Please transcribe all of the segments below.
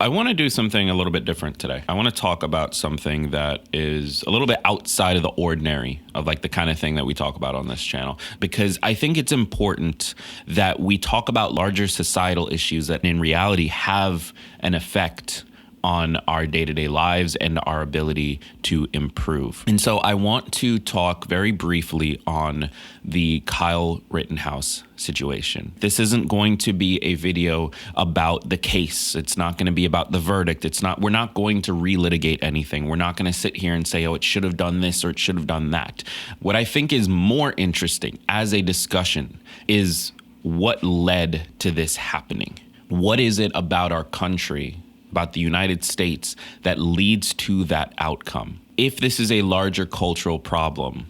I want to do something a little bit different today. I want to talk about something that is a little bit outside of the ordinary of like the kind of thing that we talk about on this channel, because I think it's important that we talk about larger societal issues that in reality have an effect on our day-to-day lives and our ability to improve. And so I want to talk very briefly on the Kyle Rittenhouse situation. This isn't going to be a video about the case. It's not going to be about the verdict. We're not going to relitigate anything. We're not going to sit here and say, oh, it should have done this or it should have done that. What I think is more interesting as a discussion is what led to this happening. What is it about our country, about the United States, that leads to that outcome? If this is a larger cultural problem,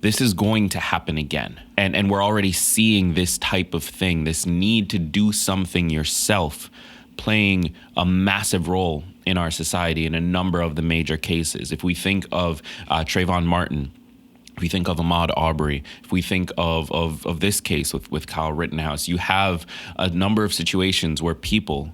this is going to happen again. And we're already seeing this type of thing, this need to do something yourself, playing a massive role in our society in a number of the major cases. If we think of Trayvon Martin, if we think of Ahmaud Arbery, if we think of this case with Kyle Rittenhouse, you have a number of situations where people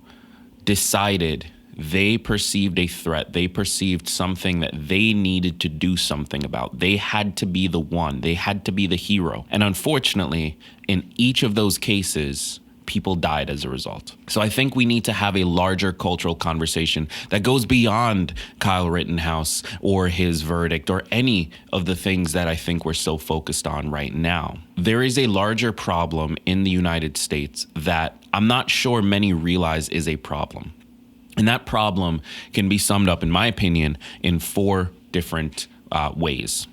decided they perceived a threat. They perceived something that they needed to do something about. They had to be the one. They had to be the hero. And unfortunately, in each of those cases, people died as a result. So I think we need to have a larger cultural conversation that goes beyond Kyle Rittenhouse or his verdict or any of the things that I think we're so focused on right now. There is a larger problem in the United States that I'm not sure many realize is a problem. And that problem can be summed up, in my opinion, in four different ways.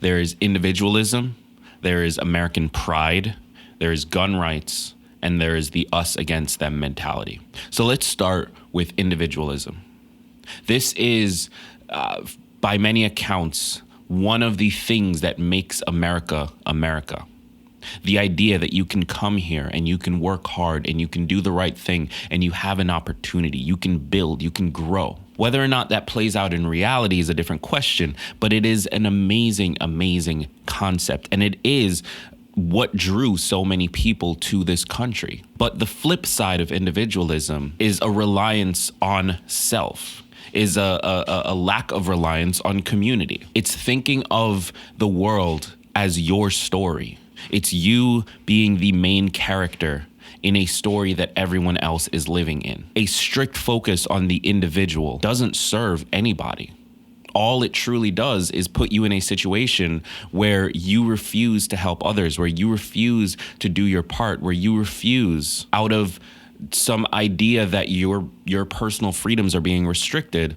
There is individualism, there is American pride, there is gun rights, and there is the us against them mentality. So let's start with individualism. This is, by many accounts, one of the things that makes America America. The idea that you can come here and you can work hard and you can do the right thing and you have an opportunity, you can build, you can grow. Whether or not that plays out in reality is a different question, but it is an amazing, amazing concept. And it is what drew so many people to this country. But the flip side of individualism is a reliance on self, is a lack of reliance on community. It's thinking of the world as your story. It's you being the main character in a story that everyone else is living in. A strict focus on the individual doesn't serve anybody. All it truly does is put you in a situation where you refuse to help others, where you refuse to do your part, where you refuse, out of some idea that your personal freedoms are being restricted,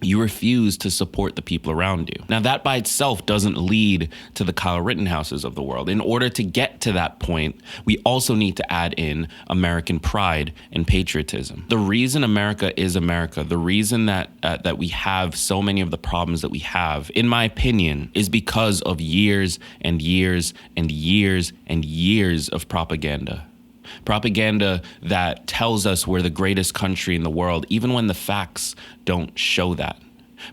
you refuse to support the people around you. Now, that by itself doesn't lead to the Kyle Rittenhouses of the world. In order to get to that point, we also need to add in American pride and patriotism. The reason America is America, the reason that we have so many of the problems that we have, in my opinion, is because of years and years and years and years of propaganda. Propaganda that tells us we're the greatest country in the world, even when the facts don't show that.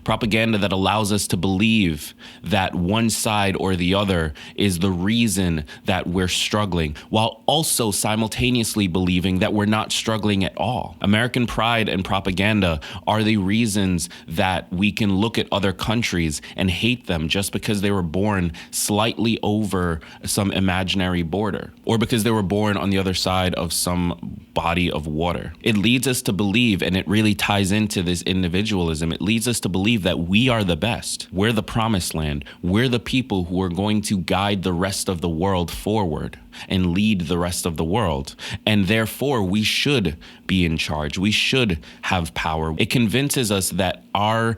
Propaganda that allows us to believe that one side or the other is the reason that we're struggling, while also simultaneously believing that we're not struggling at all. American pride and propaganda are the reasons that we can look at other countries and hate them just because they were born slightly over some imaginary border, or because they were born on the other side of some body of water. It leads us to believe, and it really ties into this individualism, it leads us to believe that we are the best. We're the promised land. We're the people who are going to guide the rest of the world forward and lead the rest of the world. And therefore, we should be in charge. We should have power. It convinces us that our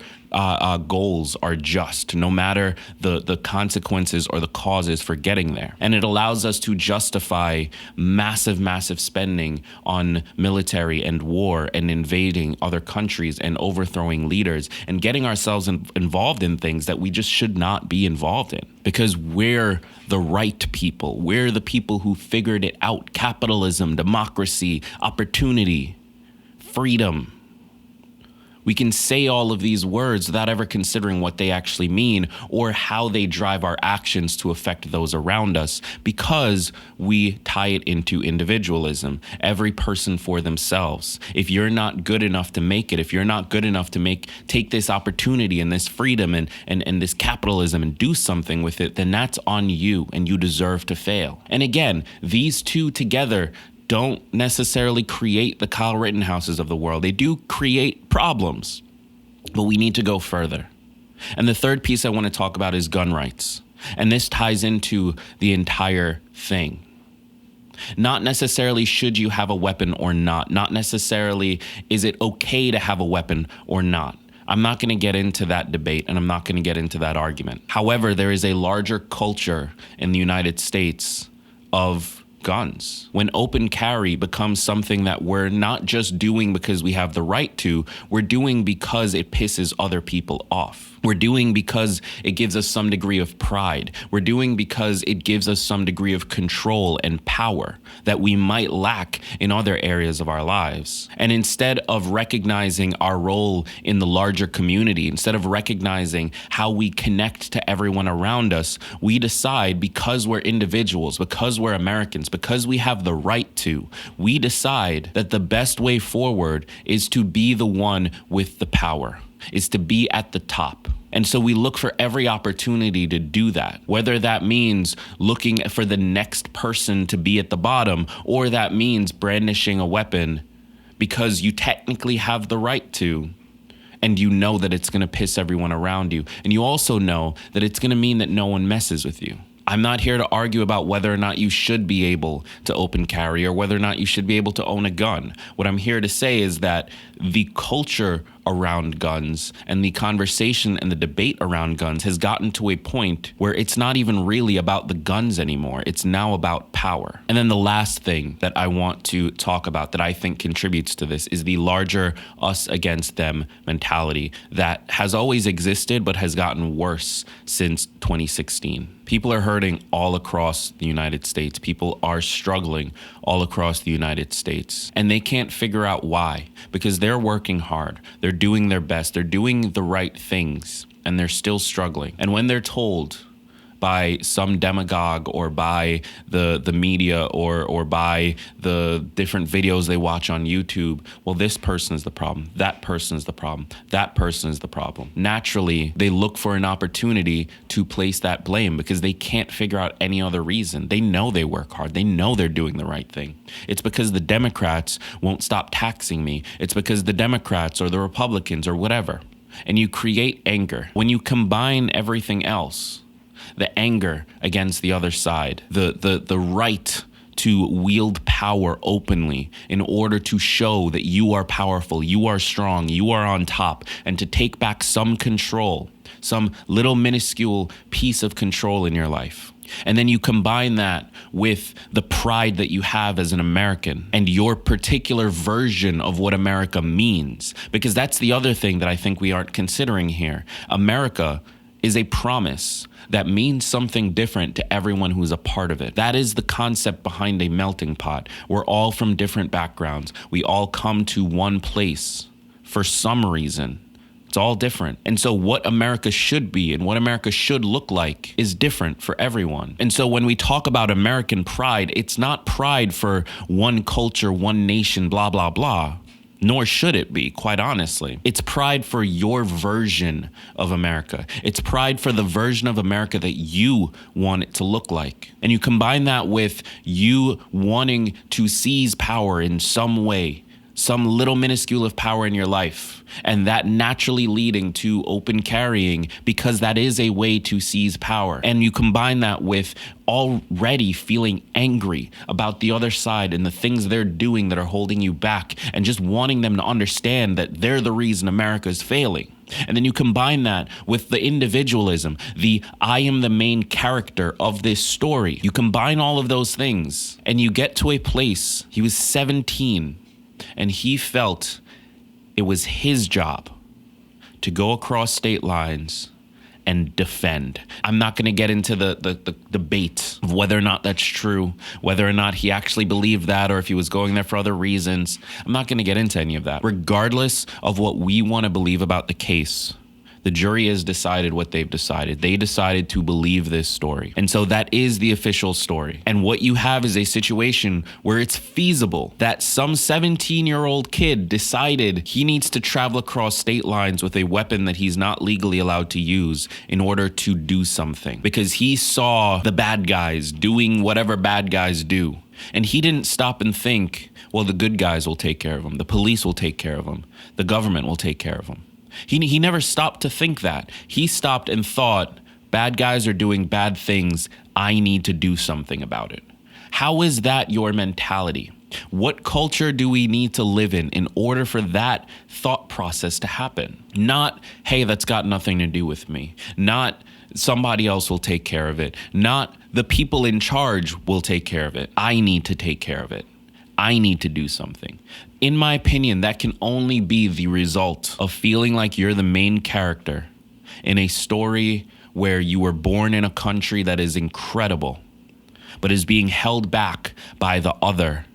goals are just, no matter the consequences or the causes for getting there. And it allows us to justify massive, massive spending on military and war and invading other countries and overthrowing leaders and getting ourselves involved in things that we just should not be involved in. Because we're the right people. We're the people who figured it out. Capitalism, democracy, opportunity, freedom. We can say all of these words without ever considering what they actually mean or how they drive our actions to affect those around us, because we tie it into individualism. Every person for themselves. If you're not good enough to make it, if you're not good enough to take this opportunity and this freedom and this capitalism and do something with it, then that's on you and you deserve to fail. And again, these two together don't necessarily create the Kyle Rittenhouses of the world. They do create problems, but we need to go further. And the third piece I want to talk about is gun rights. And this ties into the entire thing. Not necessarily should you have a weapon or not. Not necessarily is it okay to have a weapon or not. I'm not going to get into that debate, and I'm not going to get into that argument. However, there is a larger culture in the United States of guns. When open carry becomes something that we're not just doing because we have the right to, we're doing because it pisses other people off. We're doing because it gives us some degree of pride. We're doing because it gives us some degree of control and power that we might lack in other areas of our lives. And instead of recognizing our role in the larger community, instead of recognizing how we connect to everyone around us, we decide, because we're individuals, because we're Americans, because we have the right to, we decide that the best way forward is to be the one with the power, is to be at the top. And so we look for every opportunity to do that, whether that means looking for the next person to be at the bottom, or that means brandishing a weapon because you technically have the right to, and you know that it's going to piss everyone around you. And you also know that it's going to mean that no one messes with you. I'm not here to argue about whether or not you should be able to open carry or whether or not you should be able to own a gun. What I'm here to say is that the culture around guns and the conversation and the debate around guns has gotten to a point where it's not even really about the guns anymore. It's now about power. And then the last thing that I want to talk about that I think contributes to this is the larger us against them mentality that has always existed but has gotten worse since 2016. People are hurting all across the United States. People are struggling all across the United States. And they can't figure out why, because they're working hard. They're doing their best. They're doing the right things, and they're still struggling. And when they're told by some demagogue or by the media or by the different videos they watch on YouTube, well, this person is the problem, that person is the problem, that person is the problem. Naturally, they look for an opportunity to place that blame because they can't figure out any other reason. They know they work hard. They know they're doing the right thing. It's because the Democrats won't stop taxing me. It's because the Democrats or the Republicans or whatever. And you create anger. When you combine everything else, the anger against the other side, the right to wield power openly in order to show that you are powerful, you are strong, you are on top, and to take back some control, some little minuscule piece of control in your life. And then you combine that with the pride that you have as an American and your particular version of what America means, because that's the other thing that I think we aren't considering here. America is a promise that means something different to everyone who's a part of it. That is the concept behind a melting pot. We're all from different backgrounds. We all come to one place for some reason. It's all different. And so what America should be and what America should look like is different for everyone. And so when we talk about American pride, it's not pride for one culture, one nation, blah, blah, blah. Nor should it be, quite honestly. It's pride for your version of America. It's pride for the version of America that you want it to look like. And you combine that with you wanting to seize power in some way, some little minuscule of power in your life, and that naturally leading to open carrying because that is a way to seize power. And you combine that with already feeling angry about the other side and the things they're doing that are holding you back and just wanting them to understand that they're the reason America is failing. And then you combine that with the individualism, the I am the main character of this story. You combine all of those things and you get to a place. He was 17 and he felt it was his job to go across state lines and defend. I'm not going to get into the debate of whether or not that's true, whether or not he actually believed that, or if he was going there for other reasons. I'm not going to get into any of that. Regardless of what we want to believe about the case, the jury has decided what they've decided. They decided to believe this story. And so that is the official story. And what you have is a situation where it's feasible that some 17-year-old kid decided he needs to travel across state lines with a weapon that he's not legally allowed to use in order to do something, because he saw the bad guys doing whatever bad guys do. And he didn't stop and think, well, the good guys will take care of him. The police will take care of him. The government will take care of him. He never stopped to think that. He stopped and thought, bad guys are doing bad things. I need to do something about it. How is that your mentality? What culture do we need to live in order for that thought process to happen? Not, hey, that's got nothing to do with me. Not, somebody else will take care of it. Not, the people in charge will take care of it. I need to take care of it. I need to do something. In my opinion, that can only be the result of feeling like you're the main character in a story where you were born in a country that is incredible, but is being held back by the other.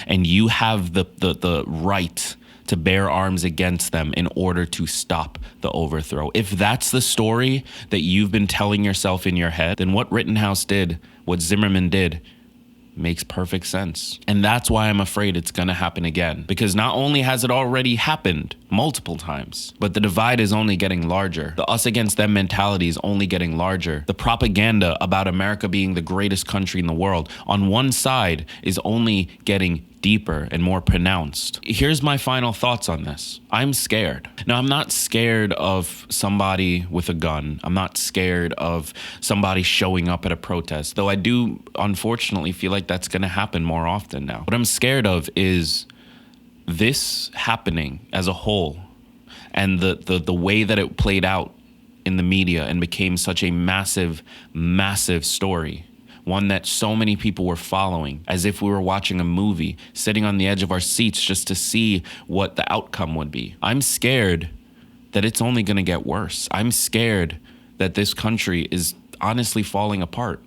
And you have the right to bear arms against them in order to stop the overthrow. If that's the story that you've been telling yourself in your head, then what Rittenhouse did, what Zimmerman did, makes perfect sense. And that's why I'm afraid it's going to happen again. Because not only has it already happened multiple times, but the divide is only getting larger. The us against them mentality is only getting larger. The propaganda about America being the greatest country in the world on one side is only getting deeper and more pronounced. Here's my final thoughts on this. I'm scared. Now, I'm not scared of somebody with a gun. I'm not scared of somebody showing up at a protest, though I do unfortunately feel like that's going to happen more often now. What I'm scared of is this happening as a whole, and the way that it played out in the media and became such a massive, massive story. One that so many people were following as if we were watching a movie, sitting on the edge of our seats just to see what the outcome would be. I'm scared that it's only going to get worse. I'm scared that this country is honestly falling apart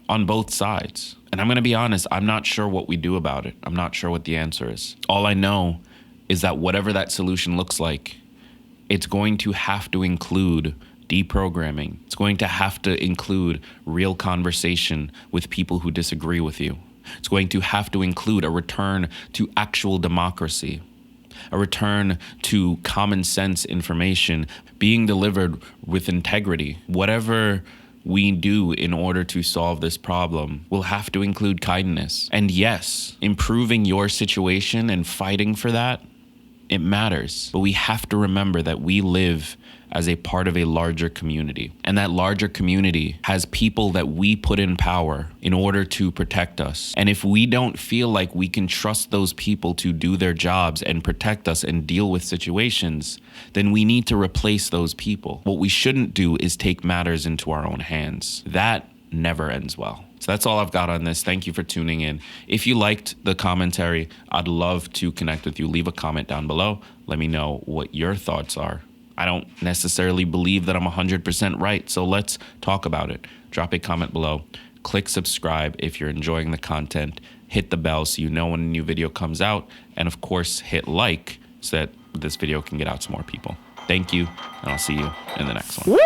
on both sides. And I'm going to be honest, I'm not sure what we do about it. I'm not sure what the answer is. All I know is that whatever that solution looks like, it's going to have to include deprogramming. It's going to have to include real conversation with people who disagree with you. It's going to have to include a return to actual democracy, a return to common sense information being delivered with integrity. Whatever we do in order to solve this problem will have to include kindness. And yes, improving your situation and fighting for that, it matters. But we have to remember that we live as a part of a larger community. And that larger community has people that we put in power in order to protect us. And if we don't feel like we can trust those people to do their jobs and protect us and deal with situations, then we need to replace those people. What we shouldn't do is take matters into our own hands. That never ends well. So that's all I've got on this. Thank you for tuning in. If you liked the commentary, I'd love to connect with you. Leave a comment down below. Let me know what your thoughts are. I don't necessarily believe that I'm 100% right, so let's talk about it. Drop a comment below. Click subscribe if you're enjoying the content. Hit the bell so you know when a new video comes out. And of course, hit like so that this video can get out to more people. Thank you, and I'll see you in the next one.